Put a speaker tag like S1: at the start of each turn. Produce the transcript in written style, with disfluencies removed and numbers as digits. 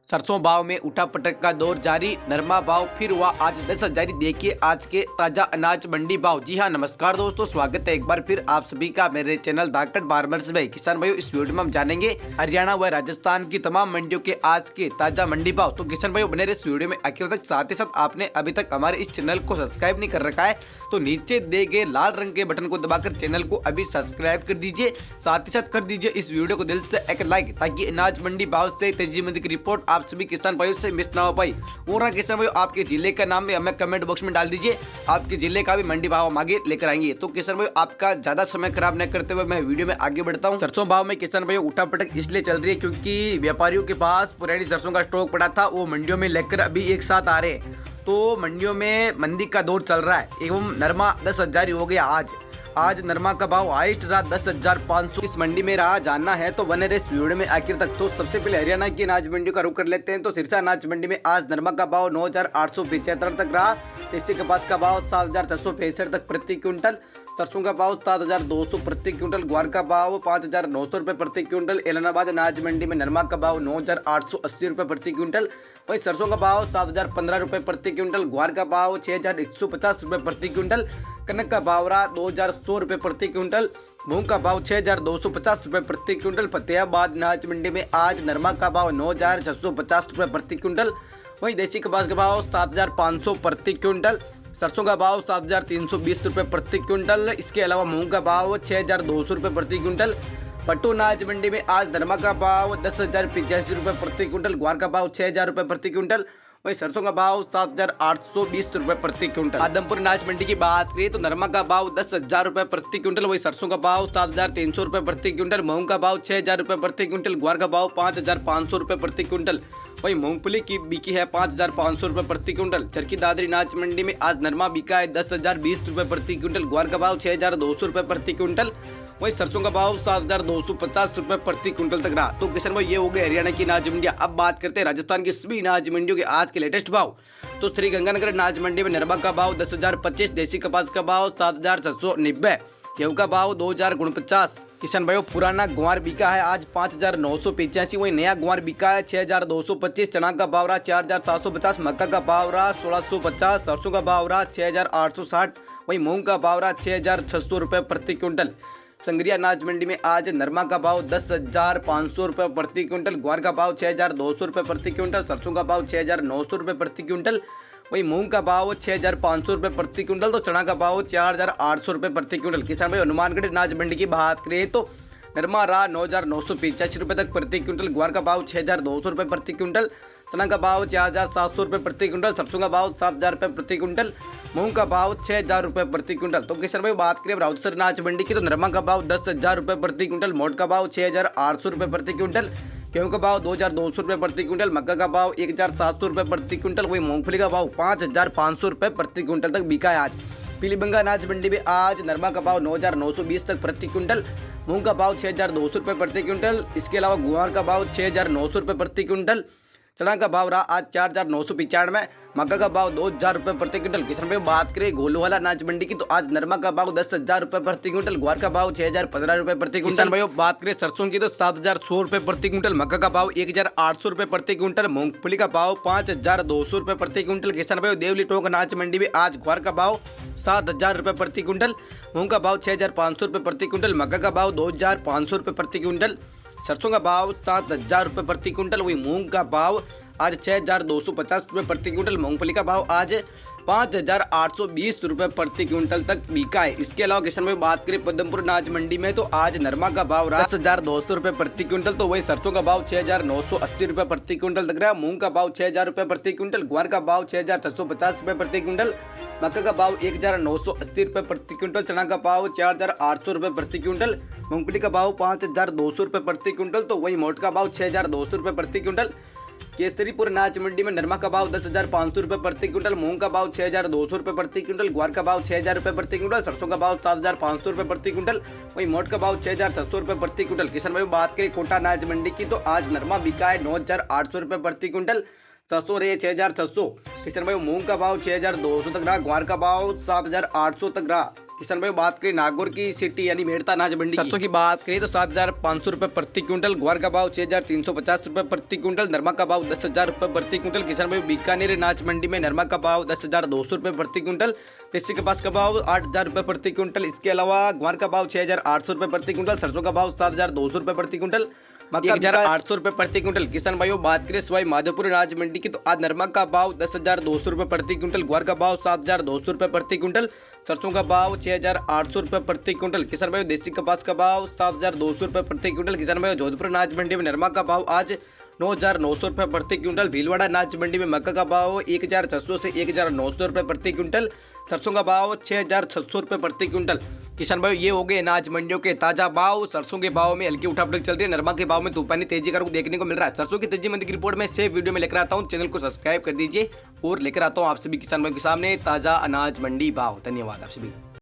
S1: सरसों भाव में उठा पटक का दौर जारी। नरमा भाव फिर हुआ आज 10 जारी। देखिए आज के ताजा अनाज मंडी भाव। जी हाँ, नमस्कार दोस्तों, स्वागत है एक बार फिर आप सभी का मेरे चैनल धाकड़ फार्मर्स में। किसान भाइयों, इस वीडियो में हम जानेंगे हरियाणा व राजस्थान की तमाम मंडियों के आज के ताजा मंडी भाव। तो किसान भाइयों, बने रहे इस वीडियो में आखिर तक। साथ ही साथ आपने अभी तक हमारे इस चैनल को सब्सक्राइब नहीं कर रखा है तो नीचे दिए गए लाल रंग के बटन को दबाकर चैनल को अभी सब्सक्राइब कर दीजिए। साथ ही साथ कर दीजिए इस वीडियो को दिल से एक लाइक, ताकि अनाज मंडी भाव से तेजी मंदी की रिपोर्ट आप सभी किसान भाइयों से मिस ना हो पाई। और किसान भाइयों, आपके जिले का नाम भी हमें कमेंट बॉक्स में डाल दीजिए। आपके जिले का भी मंडी भाव हम आगे लेकर आएंगे। तो किसान भाइयों, आपका ज्यादा समय खराब न करते हुए मैं वीडियो में आगे बढ़ता हूँ। सरसों भाव में किसान भाइयों उठा पटक इसलिए चल रही है क्योंकि व्यापारियों के पास पुरानी सरसों का स्टॉक पड़ा था, वो मंडियों में लेकर अभी एक साथ आ रहे हैं। तो मंडियों में मंदी का दौर चल रहा है एवं नरमा 10,000 हो गया। आज नरमा का भाव हाईएस्ट रहा 10,500। इस मंडी में रहा, जानना है तो बने रहे इस वीडियो में आखिर तक। तो सबसे पहले हरियाणा की अनाज मंडी का रुख कर लेते हैं। तो सिरसा अनाज मंडी में आज नरमा का भाव 9,875 तक रहा। देसी कपास का भाव 7,665 तक प्रति क्विंटल। सरसों का भाव 7,200 प्रति क्विंटल। ग्वार का भाव 5,900 रुपये प्रति क्विंटल। एलनाबाद अनाज मंडी में नरमा का भाव 9,880 रुपये प्रति क्विंटल। वहीं सरसों का भाव 7,015 रुपये प्रति क्विंटल। ग्वार का भाव 6,150 रुपये प्रति क्विंटल। कनक का भाव रहा 2,100 रुपये प्रति क्विंटल। मूंग का भाव 6,250 रुपये प्रति क्विंटल। फतेहाबाद अनाज मंडी में आज नरमा का भाव 9,650 रुपये प्रति क्विंटल। वहीं देसी कपास का भाव 7,500 प्रति क्विंटल। सरसों का भाव 7,320 रुपये प्रति क्विंटल। इसके अलावा मूंग का भाव 6,200 रुपये प्रति क्विंटल। पट्टू अनाज मंडी में आज नरमा का भाव 10,085 रुपये प्रति क्विंटल। ग्वार का भाव 6,000 रुपये प्रति क्विंटल। वहीं सरसों का भाव 7,820 रुपये प्रति क्विंटल। आदमपुर अनाज मंडी की बात करें तो नरमा का भाव 10,000 रुपये प्रति क्विंटल। वहीं सरसों का भाव 7,300 रुपये प्रति क्विंटल। मूंग का भाव 6,000 रुपये प्रति क्विंटल। ग्वार का भाव 5,500 रुपये प्रति क्विंटल। वहीं मूंगफली की बिकी है 5,500 रुपये प्रति क्विंटल। चरखी दादरी अनाज मंडी में आज नरमा बिका है 10,020 रुपये प्रति क्विंटल। ग्वार का भाव 6,200 रुपये प्रति क्विंटल। वहीं सरसों का भाव 7,250 रुपये प्रति क्विंटल तक रहा। तो किसान भाई, ये हो गए हरियाणा की अनाज मंडियां। अब बात करते हैं राजस्थान की सभी अनाज मंडियों के आज के लेटेस्ट भाव। तो श्री गंगानगर अनाज मंडी में नरमा का भाव 10,025। देसी कपास का भाव 7,690। गेहूं का भाव 2,049। किसान भाइयों, पुराना ग्वार बिका है आज 5,985। वहीं नया ग्वार बिका है 6,225। चना का भाव रहा 4,750। मक्का का भाव रहा 1,650। सरसों का भाव रहा 6,860। वहीं मूंग का भाव रहा 6,600 रुपये प्रति क्विंटल। संग्रिया अनाज मंडी में आज नरमा का भाव 10,500 रुपये प्रति क्विंटल। ग्वार का भाव 6,200 रुपये प्रति क्विंटल। सरसों का भाव 6,900 रुपये प्रति क्विंटल। वहीं मूंग का भाव 6,500 रुपये प्रति क्विंटल। तो चना का भाव 4,800 रुपये प्रति क्विंटल। किसान भाई, हनुमानगढ़ अनाज मंडी की बात करें तो नरमा रहा 9,985 रुपये तक प्रति क्विंटल। ग्वार का भाव 6,200 रुपये प्रति क्विंटल। चना का भाव 4,700 रुपये प्रति क्विंटल। सरसों का भाव 7,000 रुपये प्रति क्विंटल। मूंग का भाव 6,000 रुपये प्रति क्विंटल। तो किसान भाई, बात करें राउतसर अनाज मंडी की तो नरमा का भाव 10,000 रुपये प्रति क्विंटल। मोट का भाव 6,800 रुपये प्रति क्विंटल। गेहूं का भाव 2,200 रुपये प्रति क्विंटल। मक्का का भाव 1,700 रुपये प्रति क्विंटल। वहीं मूंगफली का भाव 5,500 रुपये प्रति क्विंटल तक बिका है आज। पीलीबंगा अनाज मंडी में आज नरमा का भाव 9,920 तक प्रति क्विंटल। मूंग का भाव 6,200 रुपये प्रति क्विंटल। इसके अलावा गुआर का भाव 6,900 रुपये प्रति क्विंटल। चना का भाव रहा आज 4,995। मक्का का भाव 2,000 रुपये प्रति क्विंटल। किसान भाई, बात करें गोलवाला अनाज मंडी की तो आज नरमा का भाव 10,000 रुपये प्रति क्विंटल। ग्वार का भाव 6,015 रुपये प्रति क्विंटल। किसान भाई, बात करें सरसों की तो 7,100 रुपये प्रति क्विंटल। मक्का का भाव 1,800 रुपये प्रति क्विंटल। मूंगफली का भाव 5,200 रुपये प्रति क्विंटल। किसान भाई, देवली टोंक अनाज मंडी में आज ग्वार का भाव 7,000 रुपये प्रति क्विंटल। मूंग का भाव 6,500 रुपये प्रति क्विंटल। मक्का का भाव 2,500 रुपये प्रति क्विंटल। सरसों का भाव 7,000 रुपये प्रति क्विंटल। वही मूंग का भाव आज 6,250 रुपये प्रति क्विंटल। मूंगफली का भाव आज 5,820 रुपये प्रति क्विंटल तक बिका है। इसके अलावा किसान भाई, बात करें पद्मपुर अनाज मंडी में तो आज नरमा का भाव रहा 10,200 रुपये प्रति क्विंटल। तो वही सरसों का भाव 6,980 रुपये प्रति क्विंटल तक रहा। मूंग का भाव 6,000 रुपये प्रति क्विंटल। ग्वार का भाव 6,650 रुपये प्रति क्विंटल। मक्का का भाव 1,980 रुपये प्रति क्विंटल। चना का भाव 4,800 रुपये प्रति क्विंटल। मूंगफली का भाव 5,200 रुपये प्रति क्विंटल। तो वही मोट का भाव 6,200 रुपये प्रति क्विंटल। केसरीपुर अनाज मंडी में नरमा का भाव 10,500 रुपये प्रति क्विंटल। मूंग का भाव 6,200 रुपये प्रति क्विंटल। ग्वार का भाव 6,000 रुपये प्रति क्विंटल। सरसों का भाव 7,500 रुपये प्रति क्विंटल। वहीं मोट का भाव 6,600 रुपये प्रति क्विंटल। किसान भाई, बात करें कोटा अनाज मंडी की तो आज नरमा बिका है 9,800 रुपये प्रति क्विंटल। सरसों रही 6,600। किसान भाई, मूंग का भाव 6,200 तक रहा। ग्वार का भाव 7,800 तक रहा। किसान भाई बात करें नागौर की सिटी यानी मेड़ता अनाज मंडी सरसों की बात करें तो 7,500 रुपये प्रति क्विंटल, ग्वार का भाव 6,350 रुपये प्रति क्विंटल, नरमा का भाव 10,000 रुपये प्रति क्विंटल। किसान भाई बीकानेर अनाज मंडी में नरमा का भाव 10,200 रुपये प्रति क्विंटल, देसी कपास का भाव 8,000 रुपये प्रति क्विंटल। इसके अलावा ग्वार का भाव 6,800 रुपये प्रति क्विंटल, सरसों का भाव 7,200 रुपये प्रति क्विंटल, मक्का 1,800 रुपये प्रति क्विंटल। किसान भाइयों बात करें सवाई माधोपुर अनाज मंडी की तो आज नरमा का भाव 10,200 रुपये प्रति क्विंटल, ग्वार का भाव 7,200 रुपये प्रति क्विंटल, सरसों का भाव 6,800 रुपये प्रति क्विंटल। किसान भाइयों देसी कपास का भाव 7,200 रुपये प्रति क्विंटल। किसान भाइयों जोधपुर अनाज मंडी में नरमा का भाव आज 9,900 रुपये प्रति क्विंटल, भीलवाड़ा अनाज मंडी में मक्का का भाव 1,600 से 1,900 रुपये प्रति क्विंटल, सरसों का भाव 6,600 रुपये प्रति क्विंटल। किसान भाई ये हो गए अनाज मंडियों के ताजा भाव। सरसों के भाव में हल्की उठापटक चल रही है, नरमा के भाव में तूफानी तेजी का रुख देखने को मिल रहा है। सरसों की तेजी मंदी की रिपोर्ट में से वीडियो में लेकर आता हूँ, चैनल को सब्सक्राइब कर दीजिए और लेकर आता हूँ आप सभी किसान भाई के सामने ताजा अनाज मंडी भाव। धन्यवाद आप सभी।